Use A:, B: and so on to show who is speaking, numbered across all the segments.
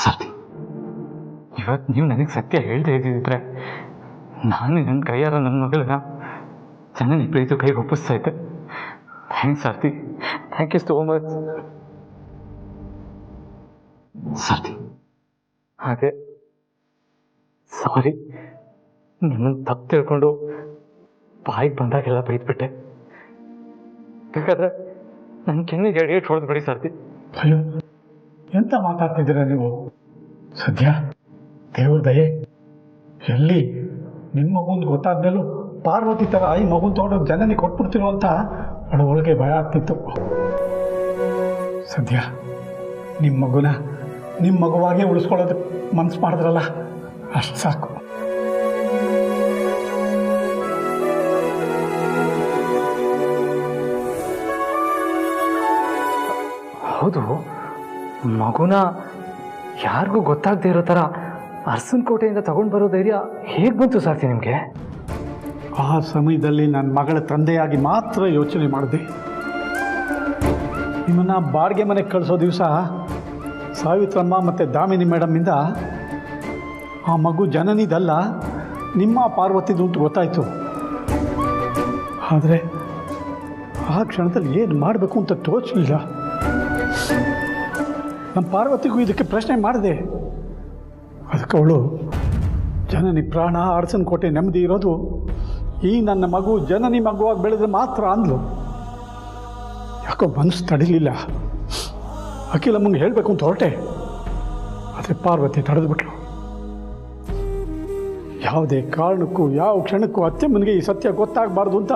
A: ಸಾರ್ಥಿ, ಇವತ್ತು ನೀವು ನನಗೆ ಸತ್ಯ ಹೇಳ್ದೇ ಇದ್ದಿದ್ರೆ ನಾನು ನನ್ನ ಕೈಯಾರ ನನ್ನ ಮಗಳನ್ನ ಜನನಿ ಪ್ರೀತಿ ಕೈಗೆ ಒಪ್ಪಿಸ್ತಾ ಇದ್ದೆ. Thanks Sarathi, thank you so much. Sarathi, ಹಾಗೆ ಸಾರಿ, ನಿಮ್ಮನ್ನು ತಪ್ಪು ತಿಳ್ಕೊಂಡು ಬಾಯಿಗೆ ಬಂದಾಗೆಲ್ಲ ಬೈದ್ಬಿಟ್ಟೆ. ಬೇಕಾದ್ರೆ ನನ್ನ ಕೆನ್ನಿಗೆ ಎಡೆ ಹೊಡೆದ್ಬಿಡಿ ಸಾರ್ಥಿ.
B: ಅಯ್ಯೋ, ಎಂತ ಮಾತಾಡ್ತಿದ್ದೀರ ನೀವು? ಸದ್ಯ ದೇವ್ರ ದಯೆ, ಎಲ್ಲಿ ನಿಮ್ಮ ಮಗುಂದು ಗೊತ್ತಾದ್ಮೇಲೂ ಪಾರ್ವತಿ ಥರ ಈ ಮಗುನ ತೊಗೊಂಡು ಜನನಿ ಕೊಟ್ಬಿಡ್ತಿರೋ ಅಂತ ಒಳಗೆ ಭಯ ಆಗ್ತಿತ್ತು. ಸದ್ಯ ನಿಮ್ಮ ಮಗುನ ನಿಮ್ಮ ಮಗುವಾಗೇ ಉಳಿಸ್ಕೊಳ್ಳೋದಕ್ಕೆ ಮನಸ್ಸು ಮಾಡಿದ್ರಲ್ಲ, ಅಷ್ಟು ಸಾಕು.
A: ಹೌದು, ಮಗುನ ಯಾರಿಗೂ ಗೊತ್ತಾಗದೇ ಇರೋ ಥರ ಅರಸನಕೋಟೆಯಿಂದ ತಗೊಂಡು ಬರೋ ಧೈರ್ಯ ಹೇಗೆ ಬಂತು ಸಾರ್ಥಿ ನಿಮಗೆ?
B: ಆ ಸಮಯದಲ್ಲಿ ನನ್ನ ಮಗಳ ತಂದೆಯಾಗಿ ಮಾತ್ರ ಯೋಚನೆ ಮಾಡಿದೆ. ನಿಮ್ಮನ್ನು ಬಾಡಿಗೆ ಮನೆಗೆ ಕಳಿಸೋ ದಿವಸ ಸಾವಿತ್ರಮ್ಮ ಮತ್ತು ದಾಮಿನಿ ಮೇಡಮ್ಮಿಂದ ಆ ಮಗು ಜನನಿದಲ್ಲ, ನಿಮ್ಮ ಪಾರ್ವತಿದು ಅಂತ ಗೊತ್ತಾಯಿತು. ಆದರೆ ಆ ಕ್ಷಣದಲ್ಲಿ ಏನು ಮಾಡಬೇಕು ಅಂತ ತೋಚಲಿಲ್ಲ. ನಮ್ಮ ಪಾರ್ವತಿಗೂ ಇದಕ್ಕೆ ಪ್ರಶ್ನೆ ಮಾಡಿದೆ. ಅದಕ್ಕೆ ಅವಳು ಜನನಿ ಪ್ರಾಣ, ಅರಸನಕೋಟೆ ನೆಮ್ಮದಿ ಇರೋದು ಈ ನನ್ನ ಮಗು ಜನನಿ ಮಗುವಾಗಿ ಬೆಳೆದ್ರೆ ಮಾತ್ರ ಅಂದ್ಲು. ಯಾಕೋ ಮನಸ್ಸು ತಡಿಲಿಲ್ಲ. ಅಖಿಲಮ್ಮಂಗೆ ಹೇಳಬೇಕು ಅಂತ ಹೊರಟೆ, ಆದರೆ ಪಾರ್ವತಿ ತಡೆದುಬಿಟ್ಲು. ಯಾವುದೇ ಕಾರಣಕ್ಕೂ ಯಾವ ಕ್ಷಣಕ್ಕೂ ಅತ್ತೆಮ್ಮನಿಗೆ ಈ ಸತ್ಯ ಗೊತ್ತಾಗಬಾರ್ದು ಅಂತ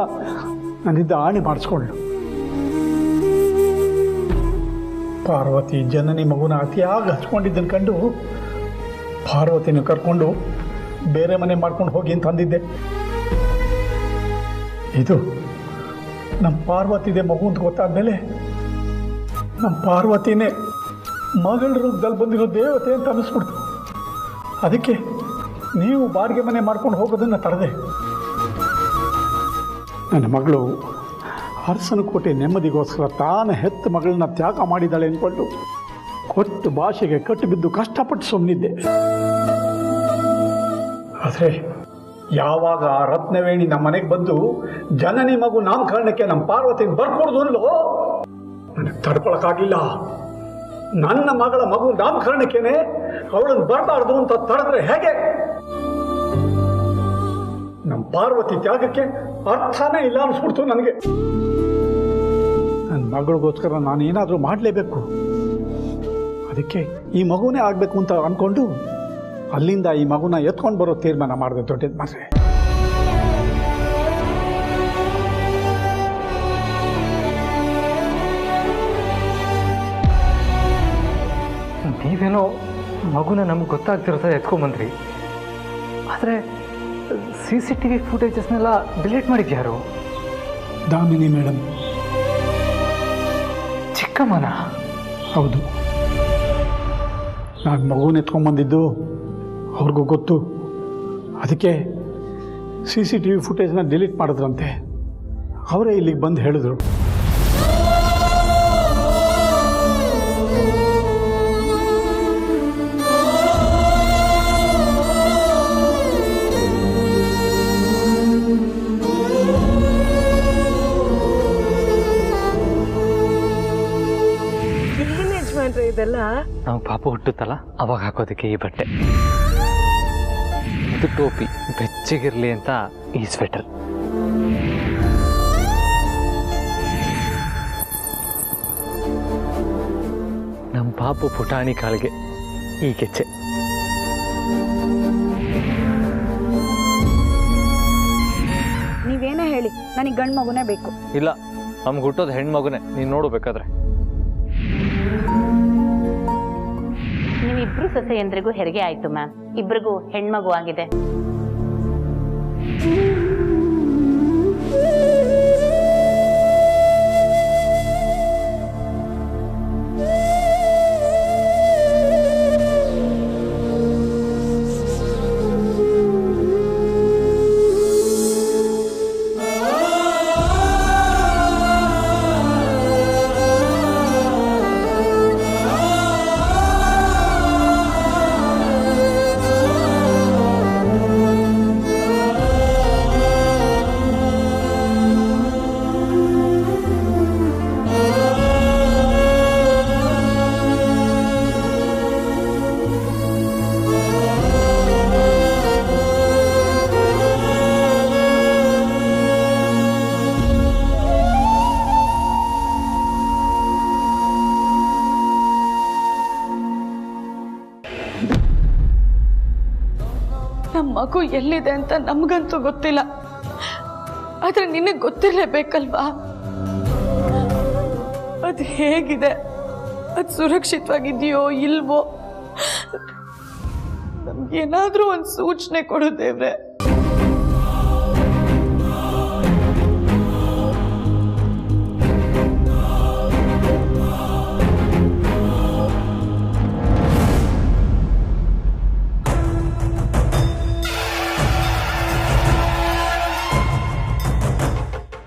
B: ನನ್ನಿಂದ ಆಣೆ ಮಾಡಿಸ್ಕೊಂಡ್ಳು. ಪಾರ್ವತಿ ಜನನಿ ಮಗುನ ಅತಿಯಾಗಿ ಹಚ್ಕೊಂಡಿದ್ದನ್ನು ಕಂಡು ಪಾರ್ವತಿನ ಕರ್ಕೊಂಡು ಬೇರೆ ಮನೆ ಮಾಡ್ಕೊಂಡು ಹೋಗಿ ಅಂತ ಅಂದಿದ್ದೆ. ಇದು ನಮ್ಮ ಪಾರ್ವತಿದೆ ಮಗು ಅಂತ ಗೊತ್ತಾದ್ಮೇಲೆ ನಮ್ಮ ಪಾರ್ವತಿನೇ ಮಗಳ ರೂಪದಲ್ಲಿ ಬಂದಿರೋ ದೇವತೆ ಅಂತ ಅನ್ನಿಸ್ಬಿಡ್ತು. ಅದಕ್ಕೆ ನೀವು ಬಾಡಿಗೆ ಮನೆ ಮಾಡ್ಕೊಂಡು ಹೋಗೋದನ್ನು ತಡೆದೆ. ನನ್ನ ಮಗಳು ಅರಸನಕೋಟೆ ನೆಮ್ಮದಿಗೋಸ್ಕರ ತಾನು ಹೆತ್ತ ಮಗಳನ್ನ ತ್ಯಾಗ ಮಾಡಿದ್ದಾಳೆ ಅಂದ್ಕೊಂಡು ಕೊಟ್ಟು ಭಾಷೆಗೆ ಕಟ್ಟು ಬಿದ್ದು ಕಷ್ಟಪಟ್ಟು ಸುಮ್ಮನಿದ್ದೆ. ಆದರೆ ಯಾವಾಗ ಆ ರತ್ನವೇಣಿ ನಮ್ಮ ಮನೆಗೆ ಬಂದು ಜನನಿ ಮಗು ನಾಮಕರಣಕ್ಕೆ ನಮ್ಮ ಪಾರ್ವತಿಗೆ ಬರ್ಕೊಡ್ದು ಅಲ್ಲೋ, ನನಗೆ ತಡ್ಕೊಳಕ್ಕಾಗಿಲ್ಲ. ನನ್ನ ಮಗಳ ಮಗು ನಾಮಕರಣಕ್ಕೇನೆ ಅವಳನ್ನು ಬರಬಾರ್ದು ಅಂತ ತಡೆದ್ರೆ ಹೇಗೆ? ನಮ್ಮ ಪಾರ್ವತಿ ತ್ಯಾಗಕ್ಕೆ ಅರ್ಥನೇ ಇಲ್ಲ ಅನಿಸ್ಬಿಡ್ತು ನನಗೆ. ನನ್ನ ಮಗಳಿಗೋಸ್ಕರ ನಾನು ಏನಾದರೂ ಮಾಡಲೇಬೇಕು. ಅದಕ್ಕೆ ಈ ಮಗುನೇ ಆಗಬೇಕು ಅಂತ ಅಂದ್ಕೊಂಡು ಅಲ್ಲಿಂದ ಈ ಮಗುನ ಎತ್ಕೊಂಡು ಬರೋ ತೀರ್ಮಾನ ಮಾಡಿದೆ. ದೊಡ್ಡದು ಮಾತ್ರ
A: ನೀವೇನೋ ಮಗುನ ನಮ್ಗೆ ಗೊತ್ತಾಗ್ತಿರೋ ಎತ್ಕೊಂಬಂದ್ರಿ, ಆದರೆ CCTV ಫುಟೇಜಸ್ನೆಲ್ಲ ಡಿಲೀಟ್ ಮಾಡಿದ್ಯಾರು?
B: ದಾಮಿನಿ ಮೇಡಮ್.
A: ಚಿಕ್ಕಮ್ಮನ?
B: ಹೌದು, ನಾನು ಮಗುನ ಎತ್ಕೊಂಡ್ಬಂದಿದ್ದು ಅವ್ರಿಗೂ ಗೊತ್ತು. ಅದಕ್ಕೆ CCTV ಫುಟೇಜ್ನ ಡಿಲೀಟ್ ಮಾಡಿದ್ರಂತೆ. ಅವರೇ ಇಲ್ಲಿಗೆ ಬಂದು ಹೇಳಿದ್ರು.
A: ಇದೆಲ್ಲ ನಾವು ಪಾಪ ಹುಟ್ಟುತ್ತಲ್ಲ ಅವಾಗ ಹಾಕೋದಕ್ಕೆ ಈ ಬಟ್ಟೆ, ಇದು ಟೋಪಿ ಬೆಚ್ಚಗಿರ್ಲಿ ಅಂತ ಈ ಸ್ವೆಟರ್, ನಮ್ಮ ಪಾಪು ಪುಟಾಣಿ ಕಾಳಿಗೆ ಈ ಕೆಚ್ಚೆ.
C: ನೀವೇನೇ ಹೇಳಿ, ನನಗೆ ಗಂಡು ಮಗುನೇ ಬೇಕು.
A: ಇಲ್ಲ, ನಮ್ಗೆ ಹುಟ್ಟೋದು ಹೆಣ್ಮಗುನೇ, ನೀನು ನೋಡಬೇಕಾದ್ರೆ.
D: ನೀವಿಬ್ರು ಸೊಸೆಯಂದ್ರಿಗೂ ಹೆರಿಗೆ ಆಯ್ತು ಮ್ಯಾಮ್, ಇಬ್ರಿಗೂ ಹೆಣ್ಮಗು ಆಗಿದೆ.
E: ಮಗು ಎಲ್ಲಿದೆ ಅಂತ ನಮಗಂತೂ ಗೊತ್ತಿಲ್ಲ, ಆದರೆ ನಿನಗೆ ಗೊತ್ತಿರಲೇಬೇಕಲ್ವಾ? ಅದು ಹೇಗಿದೆ, ಅದು ಸುರಕ್ಷಿತವಾಗಿದೆಯೋ ಇಲ್ವೋ, ನಮ್ಗೇನಾದ್ರೂ ಒಂದು ಸೂಚನೆ ಕೊಡು ದೇವ್ರೆ.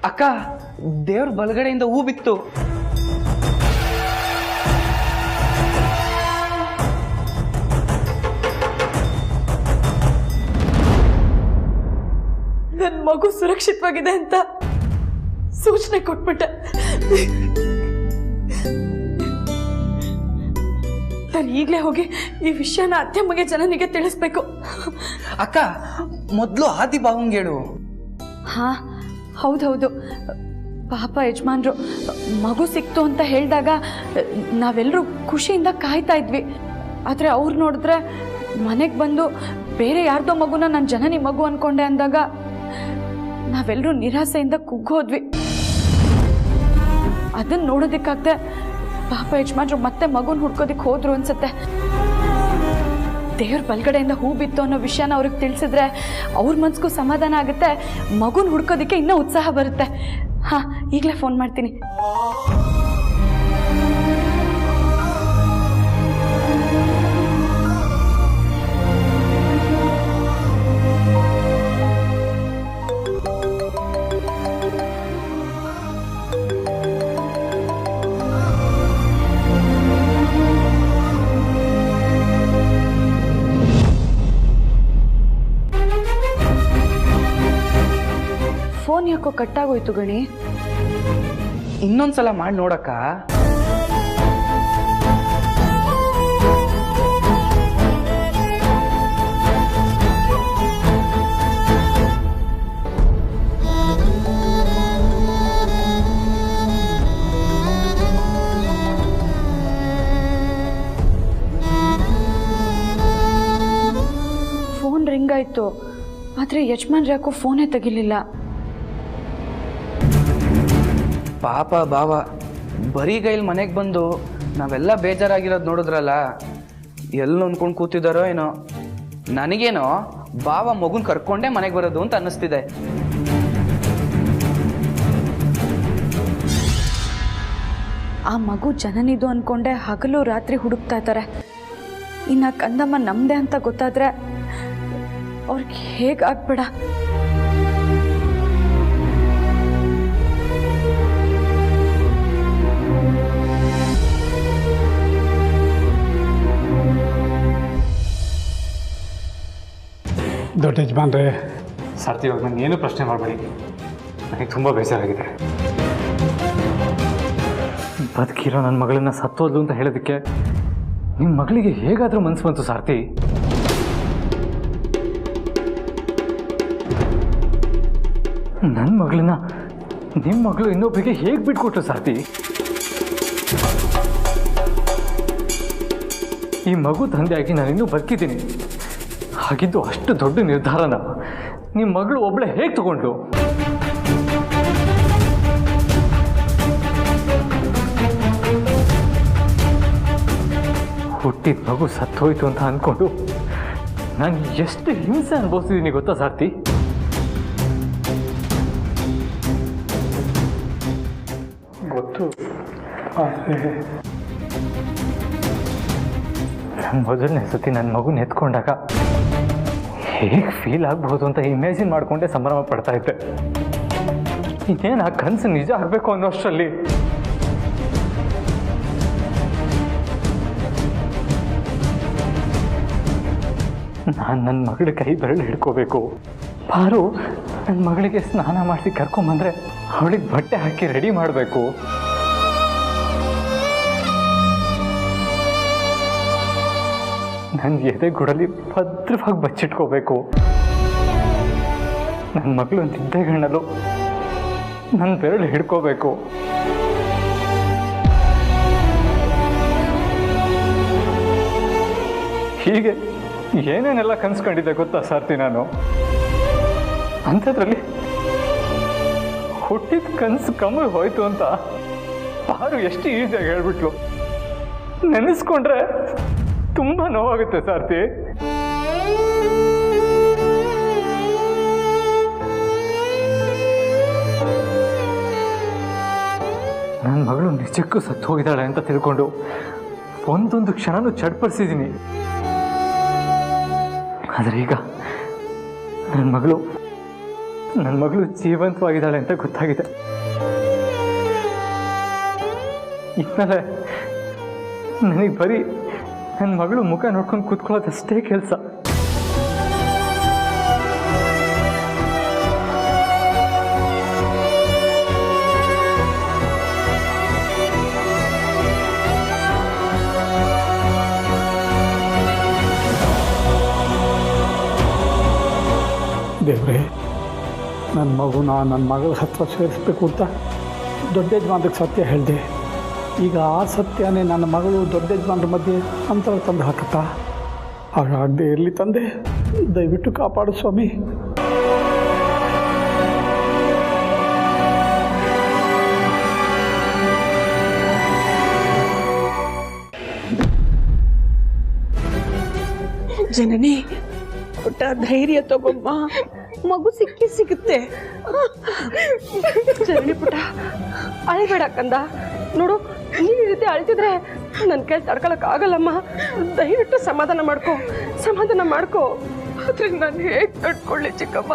F: ಅಕ್ಕ, ದೇವ್ರ ಬಲಗಡೆಯಿಂದ ಹೂ ಬಿತ್ತು.
E: ನನ್ನ ಮಗು ಸುರಕ್ಷಿತವಾಗಿದೆ ಅಂತ ಸೂಚನೆ ಕೊಟ್ಬಿಟ್ಟೆ. ನಾನು ಈಗಲೇ ಹೋಗಿ ಈ ವಿಷಯನ ಅತ್ತೆಮ್ಮಗೆ ಜನನಿಗೆ ತಿಳಿಸ್ಬೇಕು.
F: ಅಕ್ಕ, ಮೊದಲು ಆದಿ ಬಾವಂಗೇಳು.
E: ಹಾ, ಹೌದೌದು. ಪಾಪ ಯಜಮಾನ್ರು ಮಗು ಸಿಕ್ತು ಅಂತ ಹೇಳಿದಾಗ ನಾವೆಲ್ಲರೂ ಖುಷಿಯಿಂದ ಕಾಯ್ತಾ ಇದ್ವಿ. ಆದರೆ ಅವ್ರು ನೋಡಿದ್ರೆ ಮನೆಗೆ ಬಂದು ಬೇರೆ ಯಾರ್ದೋ ಮಗುನ ನನ್ನ ಜನನಿ ಮಗು ಅಂದ್ಕೊಂಡೆ ಅಂದಾಗ ನಾವೆಲ್ಲರೂ ನಿರಾಸೆಯಿಂದ ಕುಗ್ಗೋದ್ವಿ. ಅದನ್ನು ನೋಡೋದಕ್ಕಾಗದೆ ಪಾಪ ಯಜಮಾನ್ರು ಮತ್ತೆ ಮಗುನ ಹುಡ್ಕೋದಕ್ಕೆ ಹೋದ್ರು ಅನ್ಸುತ್ತೆ. ದೇವ್ರ ಬಲ್ಗಡೆಯಿಂದ ಹೂ ಬಿತ್ತು ಅನ್ನೋ ವಿಷಯನ ಅವ್ರಿಗೆ ತಿಳಿಸಿದ್ರೆ ಅವ್ರ ಮನ್ಸಿಗೂ ಸಮಾಧಾನ ಆಗುತ್ತೆ, ಮಗುನ ಹುಡ್ಕೋದಕ್ಕೆ ಇನ್ನೂ ಉತ್ಸಾಹ ಬರುತ್ತೆ. ಹಾ, ಈಗಲೇ ಫೋನ್ ಮಾಡ್ತೀನಿ. ಫೋನ್ ಯಾಕೋ ಕಟ್ಟಾಗೋಯ್ತು ಗಣಿ?
F: ಇನ್ನೊಂದ್ಸಲ ಮಾಡಿ ನೋಡಕ್ಕ.
E: ಫೋನ್ ರಿಂಗ್ ಆಯ್ತು, ಆದರೆ ಯಜಮಾನ್ರು ಯಾಕೋ ಫೋನೇ ತೆಗಿಲಿಲ್ಲ.
F: ಪಾಪ ಬಾವ ಬರೀ ಗೈಲ್ ಮನೆಗೆ ಬಂದು ನಾವೆಲ್ಲ ಬೇಜಾರಾಗಿರೋದು ನೋಡಿದ್ರಲ್ಲ, ಎಲ್ಲ ಅಂದ್ಕೊಂಡು ಕೂತಿದ್ದಾರೋ ಏನೋ. ನನಗೇನೋ ಬಾವ ಮಗುನ್ ಕರ್ಕೊಂಡೇ ಮನೆಗೆ ಬರೋದು ಅಂತ ಅನ್ನಿಸ್ತಿದೆ.
E: ಆ ಮಗು ಜನನಿದು ಅಂದ್ಕೊಂಡೆ ಹಗಲು ರಾತ್ರಿ ಹುಡುಕ್ತಾ ಇದ್ದಾರೆ. ಇನ್ನು ಕಂದಮ್ಮ ನಮ್ಮದೇ ಅಂತ ಗೊತ್ತಾದರೆ ಅವ್ರಿಗೆ ಹೇಗಾಗ್ಬೇಡ.
B: ದೊಡ್ಡ ಯಜಮಾನ್ರೆ,
A: ಸಾರ್ಥಿ, ಇವಾಗ ನಂಗೆ ಏನೂ ಪ್ರಶ್ನೆ ಮಾಡಬೇಡಿ. ನನಗೆ ತುಂಬ ಬೇಜಾರಾಗಿದೆ. ಬದುಕಿರೋ ನನ್ನ ಮಗಳನ್ನ ಸತ್ತೋದ್ಲು ಅಂತ ಹೇಳೋದಕ್ಕೆ ನಿಮ್ಮ ಮಗಳಿಗೆ ಹೇಗಾದರೂ ಮನಸ್ಸು ಬಂತು ಸಾರ್ಥಿ? ನನ್ನ ಮಗಳನ್ನ ನಿಮ್ಮ ಮಗಳು ಇನ್ನೊಬ್ಬರಿಗೆ ಹೇಗೆ ಬಿಟ್ಕೊಟ್ರು ಸಾರ್ಥಿ? ಈ ಮಗು ತಂದೆಯಾಗಿ ನಾನಿನ್ನೂ ಬದುಕಿದ್ದೀನಿ. ಹಾಗಿದ್ದು ಅಷ್ಟು ದೊಡ್ಡ ನಿರ್ಧಾರನ ನಿಮ್ಮ ಮಗಳು ಒಬ್ಬಳೆ ಹೇಗೆ ತಗೊಂಡ್ಲು? ಹುಟ್ಟಿದ ಮಗು ಸತ್ತೋಯ್ತು ಅಂತ ಅಂದ್ಕೊಂಡು ನಾನು ಎಷ್ಟು ಹಿಂಸೆ ಅನುಭವಿಸಿದ್ದೀನಿ ಗೊತ್ತಾ ಸಾರ್ಥಿ?
B: ಗೊತ್ತು.
A: ಮೊದಲನೇ ಸತಿ ನನ್ನ ಮಗುನ ಎತ್ಕೊಂಡಾಗ ಹೇಗೆ ಫೀಲ್ ಆಗ್ಬೋದು ಅಂತ ಇಮ್ಯಾಜಿನ್ ಮಾಡಿಕೊಂಡೆ ಸಂಭ್ರಮ ಪಡ್ತಾ ಇದ್ದೆ. ಇನ್ನೇನು ಆ ಕನಸು ನಿಜ ಆಗಬೇಕು ಅನ್ನೋಷ್ಟರಲ್ಲಿ ನಾನು ನನ್ನ ಮಗಳ ಕೈ ಬೆರಳು ಹಿಡ್ಕೋಬೇಕು. ಪಾರು ನನ್ನ ಮಗಳಿಗೆ ಸ್ನಾನ ಮಾಡಿಸಿ ಕರ್ಕೊಂಬಂದ್ರೆ ಅವಳಿಗೆ ಬಟ್ಟೆ ಹಾಕಿ ರೆಡಿ ಮಾಡಬೇಕು. ನನ್ನ ಎದೆಗುಡಲಿ ಭದ್ರವಾಗಿ ಬಚ್ಚಿಟ್ಕೋಬೇಕು. ನನ್ನ ಮಗಳು ನಿದ್ದೆಗಣ್ಣಲು ನನ್ನ ಬೆರಳು ಹಿಡ್ಕೋಬೇಕು. ಹೀಗೆ ಏನೇನೆಲ್ಲ ಕನ್ಸ್ಕೊಂಡಿದ್ದೆ ಗೊತ್ತಾ ಸಾರ್ತಿ ನಾನು. ಅಂಥದ್ರಲ್ಲಿ ಹುಟ್ಟಿದ ಕನಸು ಕಮ್ಮಿ ಹೋಯ್ತು ಅಂತ ಪಾರು ಎಷ್ಟು ಈಸಿಯಾಗಿ ಹೇಳ್ಬಿಟ್ಲು. ನೆನೆಸ್ಕೊಂಡ್ರೆ ತುಂಬ ನೋವಾಗುತ್ತೆ ಸಾರ್ತಿ. ನನ್ನ ಮಗಳು ನಿಜಕ್ಕೂ ಸತ್ತು ಹೋಗಿದ್ದಾಳೆ ಅಂತ ತಿಳ್ಕೊಂಡು ಒಂದೊಂದು ಕ್ಷಣನೂ ಚಡ್ಪಡಿಸಿದ್ದೀನಿ. ಆದರೆ ಈಗ ನನ್ನ ಮಗಳು ಜೀವಂತವಾಗಿದ್ದಾಳೆ ಅಂತ ಗೊತ್ತಾಗಿದೆ. ಇನ್ಮೇಲೆ ನನಗೆ ಬರೀ ನನ್ನ ಮಗಳು ಮುಖ ನೋಡ್ಕೊಂಡು ಕೂತ್ಕೊಳ್ಳೋದಷ್ಟೇ ಕೆಲಸ.
B: ದೇವ್ರೆ, ನನ್ನ ನನ್ನ ಮಗಳ ಹತ್ರ ಸೇರಿಸ್ಬೇಕು ಅಂತ ದೊಡ್ಡ ಯಜಮಾನ್ರಿಗೆ ಸತ್ಯ ಹೇಳಿದೆ. ಈಗ ಆ ಸತ್ಯನೇ ನನ್ನ ಮಗಳು ದೊಡ್ಡ ಯಜಮಾನ್ರ ಮಧ್ಯೆ ಅಂತರ ತಂದು ಹಾಕತ್ತಾ? ಹಾಗಾಗದೆ ಇರಲಿ ತಂದೆ, ದಯವಿಟ್ಟು ಕಾಪಾಡು ಸ್ವಾಮಿ.
G: ಜನನಿ, ಪುಟ್ಟ ಧೈರ್ಯ ತಗೊಮ್ಮ, ಮಗು ಸಿಗುತ್ತೆ.
H: ಜನನಿ ಪುಟ್ಟ, ಅಳಿಬೇಡ ಕಂದ. ನೋಡು, ನೀನು ಈ ರೀತಿ ಅಳ್ತಿದ್ರೆ ನನ್ನ ಕೈ ತಡ್ಕೊಳಕ್ ಆಗಲ್ಲಮ್ಮ. ದಯವಿಟ್ಟು ಸಮಾಧಾನ ಮಾಡ್ಕೋ. ಆದ್ರೆ ನಾನು ಹೇಗೆ ತಡ್ಕೊಳ್ಳಿ ಚಿಕ್ಕಮ್ಮ?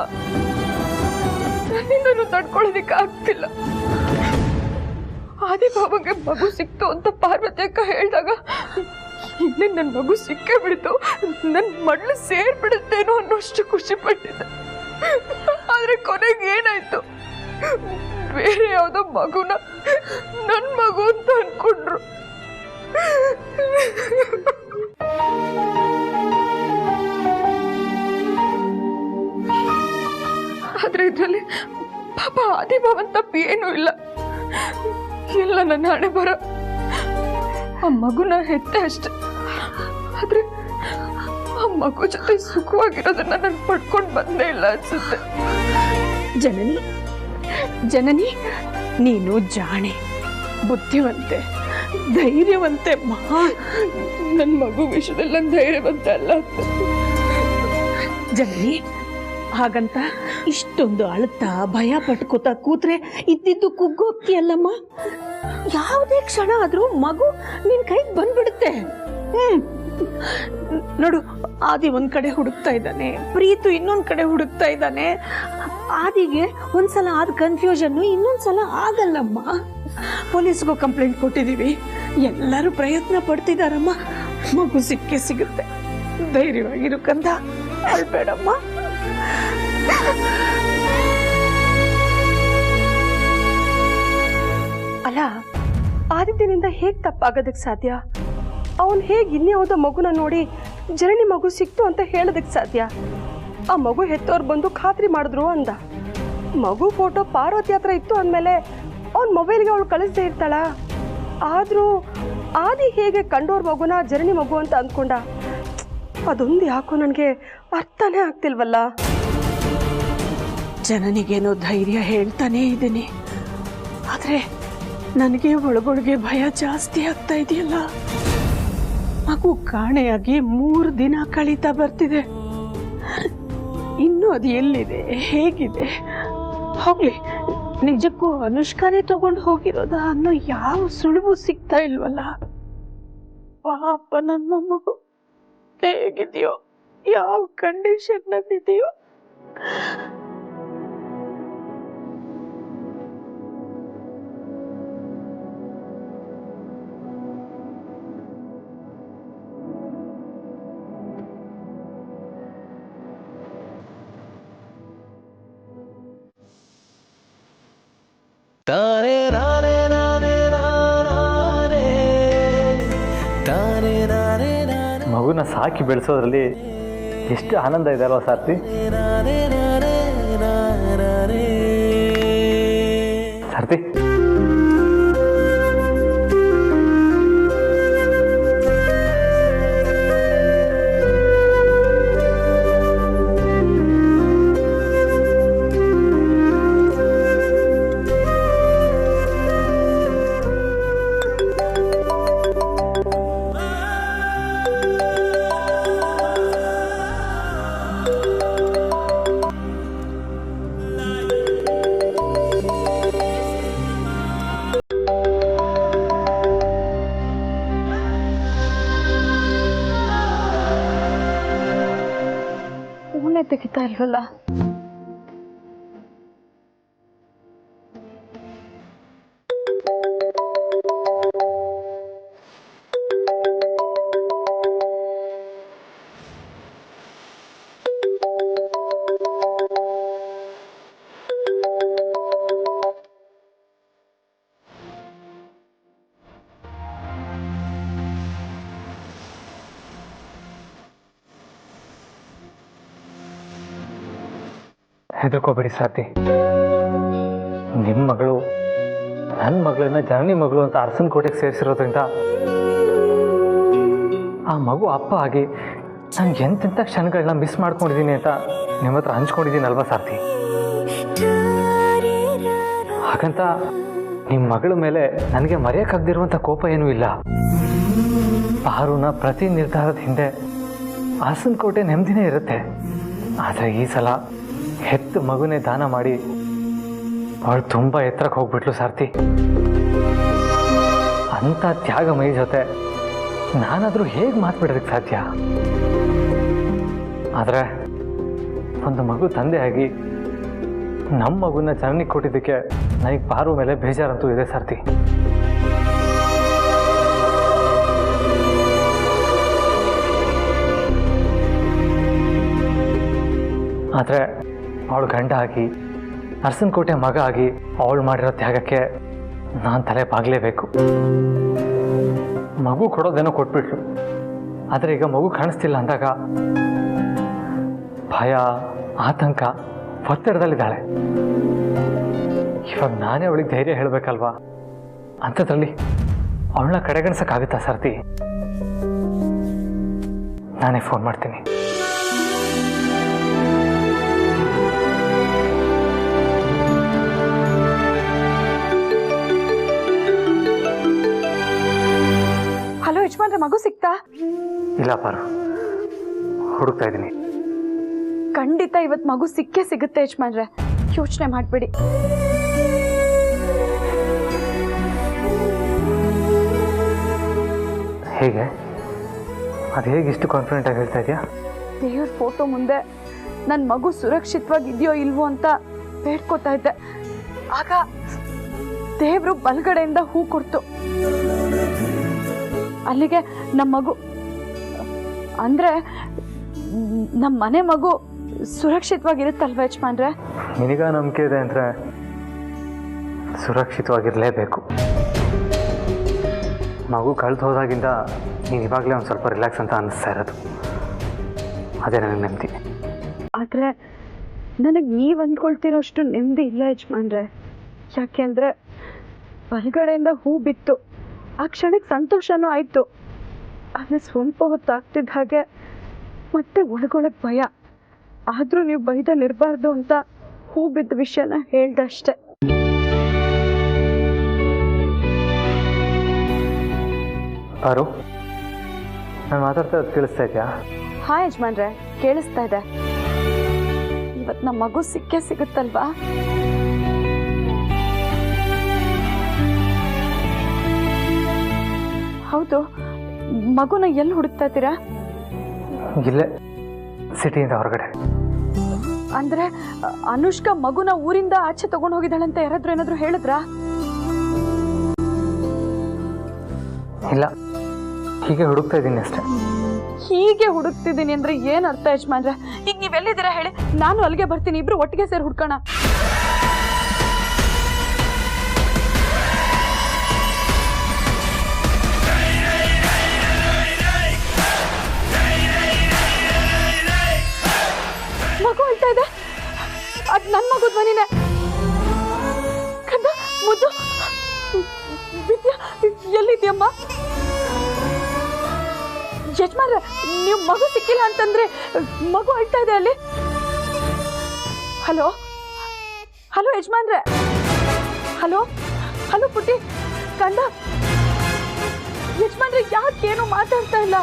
H: ನನ್ನಿಂದನೂ ತಡ್ಕೊಳ್ಳೋದಿಕ್ಕೆ ಆಗ್ತಿಲ್ಲ. ಆದಿಬಾಬಾಗೆ ಮಗು ಸಿಕ್ತು ಅಂತ ಪಾರ್ವತಿ ಅಕ್ಕ ಹೇಳಿದಾಗ ಇನ್ನೇನು ನನ್ನ ಮಗು ಸಿಕ್ಕೇ ಬಿಡ್ತು, ನನ್ನ ಮಡ್ಲು ಸೇರ್ಬಿಡುತ್ತೇನೋ ಅನ್ನೋಷ್ಟು ಖುಷಿ ಪಟ್ಟಿದ್ದೆ. ಆದ್ರೆ ಕೊನೆಗೆ ಏನಾಯ್ತು? ಬೇರೆ ಯಾವುದೋ ಮಗುನ ನನ್ನ ಮಗು ಅಂತ ಅನ್ಕೊಂಡ್ರು. ಆದ್ರೆ ಇದ್ರಲ್ಲಿ ಪಾಪ ಆದಿಭಾವನ್ ತಪ್ಪು ಏನೂ ಇಲ್ಲ. ಎಲ್ಲ ನನ್ನ ಹಣೆ ಬರ. ಆ ಮಗುನ ಹೆತ್ತೆ ಅಷ್ಟೆ. ಆದ್ರೆ ಆ ಮಗು ಜೊತೆ ಸುಖವಾಗಿರೋದನ್ನ ನಾನು ಪಡ್ಕೊಂಡು ಬಂದೇ ಇಲ್ಲ ಅನ್ಸುತ್ತೆ.
G: ಜನನಿ, ನೀನು ಜಾಣೆ, ಬುದ್ಧಿವಂತೆ, ಧೈರ್ಯವಂತೆ.
H: ನನ್ನ ಮಗು ವಿಷಯದಲ್ಲಿ ನನ್ನ ಧೈರ್ಯವಂತೆ ಅಲ್ಲ
G: ಜನನಿ. ಹಾಗಂತ ಇಷ್ಟೊಂದು ಅಳುತ್ತಾ ಭಯ ಪಟ್ಕೋತಾ ಕೂತ್ರೆ ಇದ್ದಿದ್ದು ಕುಗ್ಗೋಕ್ತಿಯಲ್ಲಮ್ಮ. ಯಾವುದೇ ಕ್ಷಣ ಆದ್ರೂ ಮಗು ನಿನ್ ಕೈಗೆ ಬಂದ್ಬಿಡುತ್ತೆ. ನೋಡು, ಆದಿ ಒಂದ್ ಕಡೆ ಹುಡುಕ್ತಾ ಇದ್ದಾನೆ, ಪ್ರೀತು ಇನ್ನೊಂದ್ ಕಡೆ ಹುಡುಕ್ತಾ ಇದ್ದಾನೆ. ಆದಿಗೆ ಒಂದ್ಸಲ ಆದ ಕನ್ಫ್ಯೂಷನ್ ಇನ್ನೊಂದ್ಸಲ ಆಗಲ್ಲಮ್ಮ. ಪೊಲೀಸ್ಗೂ ಕಂಪ್ಲೇಂಟ್ ಕೊಟ್ಟಿದೀವಿ, ಎಲ್ಲರೂ ಪ್ರಯತ್ನ ಪಡ್ತಿದಾರಮ್ಮ. ಮಗು ಸಿಗುತ್ತೆ. ಧೈರ್ಯವಾಗಿರು ಕಂದ, ಅಳ್ಬೇಡಮ್ಮ.
H: ಅಲ್ಲ, ಆದಿತ್ಯನಿಂದ ಹೇಗ್ ತಪ್ಪಾಗೋದಕ್ಕೆ ಸಾಧ್ಯ? ಅವನ್ ಹೇಗ್ ಇನ್ಯಾವುದೋ ಮಗುನ ನೋಡಿ ಜನನಿ ಮಗು ಸಿಕ್ತು ಅಂತ ಹೇಳೋದಕ್ಕೆ ಸಾಧ್ಯ? ಆ ಮಗು ಹೆತ್ತೋರು ಬಂದು ಖಾತ್ರಿ ಮಾಡಿದ್ರು ಅಂದ. ಮಗು ಫೋಟೋ ಪಾರ್ವತಿ ಹತ್ರ ಇತ್ತು ಅಂದಮೇಲೆ ಅವನ್ ಮೊಬೈಲ್ಗೆ ಅವಳು ಕಳಿಸ್ದೇ ಇರ್ತಾಳ. ಆದ್ರೂ ಆದಿ ಹೇಗೆ ಕಂಡೋರ್ ಮಗುನ ಜನನಿ ಮಗು ಅಂತ ಅಂದ್ಕೊಂಡ? ಅದೊಂದು ಯಾಕೋ ನನಗೆ ಅರ್ಥನೇ ಆಗ್ತಿಲ್ವಲ್ಲ.
G: ಜನನಿಗೇನೋ ಧೈರ್ಯ ಹೇಳ್ತಾನೇ ಇದ್ದೀನಿ, ಆದ್ರೆ ನನಗೆ ಒಳಗೊಳಗೆ ಭಯ ಜಾಸ್ತಿ ಆಗ್ತಾ ಇದೆಯಲ್ಲ. ಮಗು ಕಾಣೆಯಾಗಿ 3 ದಿನ ಕಳೀತಾ ಬರ್ತಿದೆ. ಇನ್ನು ಅದು ಎಲ್ಲಿದೆ, ಹೇಗಿದೆ? ಹೋಗ್ಲಿ, ನಿಜಕ್ಕೂ ಅನುಷ್ಕಾನೇ ತಗೊಂಡು ಹೋಗಿರೋದ ಅನ್ನೋ ಯಾವ ಸುಳಿವು ಸಿಗ್ತಾ ಇಲ್ವಲ್ಲ. ಪಾಪ ನನ್ನ ಮಗು ಹೇಗಿದೆಯೋ, ಯಾವ ಕಂಡೀಷನ್ ನಲ್ಲಿದೆಯೋ.
A: ಮಗುನ ಸಾಕಿ ಬೆಳೆಸೋದ್ರಲ್ಲಿ ಎಷ್ಟು ಆನಂದ ಇದೆ ಅಲ್ವಾ ಸಾರ್ಥಿ? ಸಾರ್ಥಿ,
E: ತೆಗಿತಾ ಇಲ್ವಲ್ಲ?
A: ಹೆದರ್ಕೋಬೇಡಿ ಸಾತಿ. ನಿಮ್ಮ ಮಗಳು ನನ್ನ ಮಗಳನ್ನ ಜನನಿ ಮಗಳು ಅಂತ ಅರಸನ ಕೋಟೆಗೆ ಸೇರಿಸಿರೋದ್ರಿಂದ ಆ ಮಗು ಅಪ್ಪ ಆಗಿ ನಾನು ಎಂತೆಂಥ ಕ್ಷಣಗಳನ್ನ ಮಿಸ್ ಮಾಡ್ಕೊಂಡಿದ್ದೀನಿ ಅಂತ ನಿಮ್ಮ ಹತ್ರ ಹಂಚ್ಕೊಂಡಿದ್ದೀನಲ್ವಾ ಸಾರ್ಥಿ? ಹಾಗಂತ ನಿಮ್ಮ ಮಗಳ ಮೇಲೆ ನನಗೆ ಮರೆಯೋಕ್ಕಾಗದಿರುವಂಥ ಕೋಪ ಏನೂ ಇಲ್ಲ. ಪಾರುನ ಪ್ರತಿ ನಿರ್ಧಾರದ ಹಿಂದೆ ಅರಸನ ಕೋಟೆ ನೆಮ್ಮದಿನೇ ಇರುತ್ತೆ. ಆದರೆ ಈ ಸಲ ಹೆತ್ತು ಮಗುನೇ ದಾನ ಮಾಡಿ ಅವಳು ತುಂಬ ಎತ್ತರಕ್ಕೆ ಹೋಗ್ಬಿಟ್ಲು ಸಾರ್ಥಿ. ಅಂಥ ತ್ಯಾಗಮಯಿ ಜೊತೆ ನಾನಾದರೂ ಹೇಗೆ ಮಾತ್ಬಿಡೋದಕ್ಕೆ ಸಾಧ್ಯ? ಆದರೆ ಒಂದು ಮಗು ತಂದೆಯಾಗಿ ನಮ್ಮ ಮಗುನ ಜನನಿಗೆ ಕೊಟ್ಟಿದ್ದಕ್ಕೆ ನನಗೆ ಪಾರು ಮೇಲೆ ಬೇಜಾರಂತೂ ಇದೆ ಸಾರ್ಥಿ. ಆದರೆ ಅವಳು ಗಂಡ ಆಗಿ ಅರಸನ ಕೋಟೆ ಮಗ ಆಗಿ ಅವಳು ಮಾಡಿರೋ ತ್ಯಾಗಕ್ಕೆ ನಾನು ತಲೆ ಬಾಗಲೇಬೇಕು. ಮಗು ಕೊಡೋದೇನೋ ಕೊಟ್ಬಿಟ್ಲು, ಆದರೆ ಈಗ ಮಗು ಕಾಣಿಸ್ತಿಲ್ಲ ಅಂದಾಗ ಭಯ, ಆತಂಕ, ಒತ್ತಡದಲ್ಲಿದ್ದಾಳೆ. ಇವಾಗ ನಾನೇ ಅವಳಿಗೆ ಧೈರ್ಯ ಹೇಳಬೇಕಲ್ವಾ? ಅಂಥದ್ರಲ್ಲಿ ಅವಳನ್ನ ಕಡೆಗಣಿಸೋಕ್ಕಾಗುತ್ತಾ ಸಾರ್ಥಿ? ನಾನೇ ಫೋನ್ ಮಾಡ್ತೀನಿ.
E: ಹಲೋ ಯಜಮಾನ್ರೆ, ಮಗು ಸಿಕ್ತಾ?
A: ಇಲ್ಲ ಪಾರು, ಹುಡುಕ್ತಾ ಇದ್ದೀನಿ.
E: ಖಂಡಿತ ಇವತ್ತು ಮಗು ಸಿಕ್ಕೇ ಸಿಗುತ್ತೆ ಯಜಮಾನ್ರೆ, ಯೋಚನೆ ಮಾಡಬೇಡಿ.
A: ಹೇಗೆ? ಅದು ಹೇಗೆ ಇಷ್ಟು ಕಾನ್ಫಿಡೆಂಟ್ ಆಗಿ ಹೇಳ್ತಾ ಇದೆಯಾ?
E: ದೇವ್ರ ಫೋಟೋ ಮುಂದೆ ನನ್ನ ಮಗು ಸುರಕ್ಷಿತವಾಗಿದೆಯೋ ಇಲ್ವೋ ಅಂತ ಬೇಡ್ಕೋತಾ ಇದ್ದೆ. ಆಗ ದೇವ್ರು ಬಲಗಡೆಯಿಂದ ಹೂ ಕೊಡ್ತು. ಅಲ್ಲಿಗೆ ನಮ್ಮ ಮಗು ಅಂದ್ರೆ ನಮ್ಮ ಮನೆ ಮಗು ಸುರಕ್ಷಿತವಾಗಿರುತ್ತಲ್ವ ಯಜಮಾನ್ರೆ?
A: ನಿನಗ ನಂಬಿಕೆ ಇದೆ ಅಂದರೆ ಸುರಕ್ಷಿತವಾಗಿರಲೇಬೇಕು. ಮಗು ಕಳೆದು ಹೋದಾಗಿಂದ ನೀನು ಇವಾಗಲೇ ಒಂದು ಸ್ವಲ್ಪ ರಿಲ್ಯಾಕ್ಸ್ ಅಂತ ಅನ್ನಿಸ್ತಾ ಇರೋದು. ಅದೇ ನನಗೆ ನೆಮ್ಮದಿ.
E: ಆದರೆ ನನಗೆ ನೀವು ಅಂದ್ಕೊಳ್ತಿರೋಷ್ಟು ನೆಮ್ಮದಿ ಇಲ್ಲ ಯಜಮಾನ್ರೆ. ಯಾಕೆಂದರೆ ಬಲಗಡೆಯಿಂದ ಹೂ ಬಿತ್ತು, ಆ ಕ್ಷಣಕ್ಕೆ ಸಂತೋಷನೂ ಆಯಿತು. ಆದರೆ ಸ್ವಲ್ಪ ಹೊತ್ತಾಗ್ತಿದ್ದ ಹಾಗೆ ಮತ್ತೆ ಒಳಗೊಳಗೆ ಭಯ. ಆದರೂ ನೀವು ಭಯದಲ್ಲಿರಬಾರ್ದು ಅಂತ ಹೂ ಬಿದ್ದ ವಿಷಯನ ಹೇಳ್ದಷ್ಟೆ.
A: ಪಾರು, ನಾನು ಮಾತಾಡ್ತಾ ಕೇಳಿಸ್ತಾ ಇದೆಯಾ?
E: ಹಾಂ ಯಜಮಾನ್ರೆ, ಕೇಳಿಸ್ತಾ ಇದೆ. ಇವತ್ತು ನಮ್ಮ ಮಗು ಸಿಕ್ಕೇ ಸಿಗುತ್ತಲ್ವಾ? ಹೌದು, ಮಗುನ ಎಲ್ಲಿ ಹುಡುಕ್ತಾ ಇದ್ದೀರಾ?
A: ಇಲ್ಲೇ ಸಿಟಿಯಿಂದ ಹೊರಗಡೆ.
E: ಅಂದ್ರೆ ಅನುಷ್ಕಾ ಮಗುನ ಊರಿಂದ ಆಚೆ ತಗೊಂಡು ಹೋಗಿದ್ದಾಳಂತ ಯಾರಾದ್ರೂ ಏನಾದ್ರು ಹೇಳಿದ್ರಾ?
A: ಇಲ್ಲ, ಹೀಗೆ ಹುಡುಕ್ತಾ ಇದ್ದೀನಿ ಅಷ್ಟೇ.
E: ಹೀಗೆ ಹುಡುಕ್ತಿದ್ದೀನಿ ಅಂದ್ರೆ ಏನ್ ಅರ್ಥ ಯಜಮಾನ್ರೆ? ಈಗ ನೀವೆಲ್ಲಿದ್ದೀರಾ ಹೇಳಿ, ನಾನು ಅಲ್ಲಿಗೆ ಬರ್ತೀನಿ, ಇಬ್ರು ಒಟ್ಟಿಗೆ ಸೇರಿ ಹುಡ್ಕೋಣ. ಮಗು ಹೇಳ್ತಾ ಇದೆ, ಅದ್ ನನ್ ಮಗು ಧ್ವನಿನೇ. ಕಂದ, ಮುದ್ದು, ವಿದ್ಯಾ, ಎಲ್ಲಿದ್ಯಮ್ಮ? ಯಜಮಾನ್ರೆ, ನೀವು ಮಗು ಸಿಕ್ಕಿಲ್ಲ ಅಂತಂದ್ರೆ ಮಗು ಅಳ್ತಾ ಇದೆ ಅಲ್ಲಿ. ಹಲೋ ಹಲೋ ಯಜಮಾನ್ರೆ, ಹಲೋ ಹಲೋ ಪುಟ್ಟಿ, ಕಂದ. ಯಜಮಾನ್ರೆ ಯಾಕೇನು ಮಾತಾಡ್ತಾ ಇಲ್ಲ?